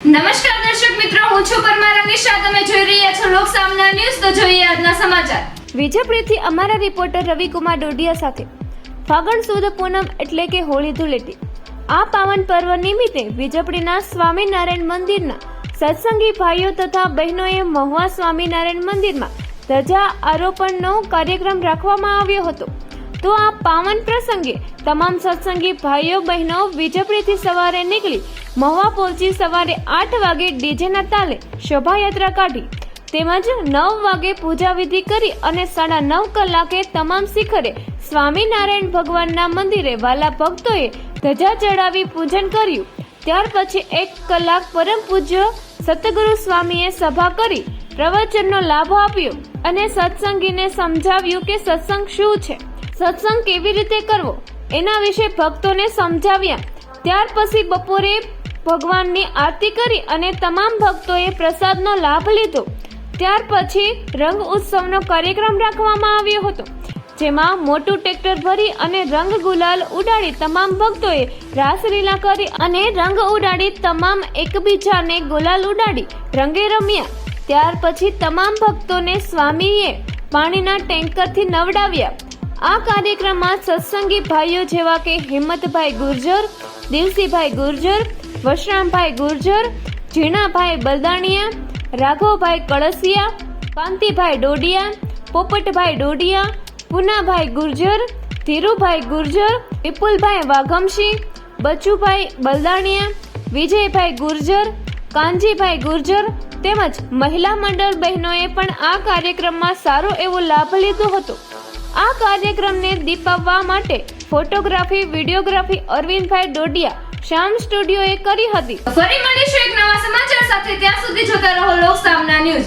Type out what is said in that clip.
નમસ્કાર દર્શક મિત્રો, હું છું પરમાર અનિશા. તમે જોઈ રહ્યા છો લોક સામના ન્યૂઝ. તો જોઈએ આજના સમાચાર. વિજયપુરથી અમારા રિપોર્ટર રવિકુમાર ડોડિયા સાથે. ફાગણ સુદ પૂનમ એટલે કે હોળી ધૂળેટી. આ પાવન પર્વ નિમિત્તે વિજયપુરના સ્વામિનારાયણ મંદિરના સત્સંગી ભાઈઓ તથા બહેનોએ મહુવા સ્વામિનારાયણ મંદિરમાં ધજા આરોપણનો કાર્યક્રમ રાખવામાં આવ્યો હતો. તો આ પાવન પ્રસંગે તમામ સત્સંગી ભાઈઓ બહેનો વિજયપુરથી સવારે નીકળી મહુવા પહોંચી સવારે 8 વાગે ડીજેના તાલે શોભાયાત્રા કાઢી તેમજ 9 વાગે પૂજા વિધિ કરી અને 9:30 કલાકે તમામ શિખરે સ્વામિનારાયણ ભગવાનના મંદિરે વાલા ભક્તોએ ધજા ચડાવી પૂજન કર્યું. ત્યાર પછી 1 કલાક પરમ પૂજ્ય સતગુરુ સ્વામીએ સભા કરી પ્રવચનનો લાભ આપ્યો અને સત્સંગીને સમજાવ્યું કે સત્સંગ શું છે, સત્સંગ કેવી રીતે કરવો એના વિશે ભક્તોને સમજાવ્યા. ત્યાર પછી બપોરે ભગવાનની આરતી કરી અને તમામ ભક્તોએ પ્રસાદનો લાભ લીધો. ત્યાર પછી રંગ ઉત્સવનો કાર્યક્રમ રાખવામાં આવ્યો હતો, જેમાં મોટું ટ્રેક્ટર ભરી અને રંગ ગુલાલ ઉડાડી તમામ ભક્તોએ રાસલીલા કરી અને રંગ ઉડાડી તમામ એકબીજાને ગુલાલ ઉડાડી રંગે રમ્યા. ત્યાર પછી તમામ ભક્તોને સ્વામીએ પાણીના ટેન્કરથી નવડાવ્યા. આ કાર્યક્રમમાં સત્સંગી ભાઈઓ જેવા કે હિંમતભાઈ ગુર્જર, દિવસીભાઈ ગુર્જર, વશરામભાઈ ગુર્જર, ઝીણાભાઈ બલદાણિયા, રાઘવભાઈ કળસિયા, કાંતિભાઈ ડોડિયા, પોપટભાઈ ડોડિયા, પૂનાભાઈ ગુર્જર, ધીરુભાઈ ગુર્જર, વિપુલભાઈ વાઘમસિંહ, બચુભાઈ બલદાણિયા, વિજયભાઈ ગુર્જર, કાનજીભાઈ ગુર્જર તેમજ મહિલા મંડળ બહેનોએ પણ આ કાર્યક્રમમાં સારો એવો લાભ લીધો હતો. આ કાર્યક્રમને દીપાવવા માટે ફોટોગ્રાફી, વિડીયોગ્રાફી અરવિંદભાઈ ડોડિયા શ્યામ સ્ટુડિયોએ કરી હતી. ફરી મળીશું એક નવા સમાચાર સાથે. ત્યાં સુધી જોતા રહો લોક સામના ન્યૂઝ.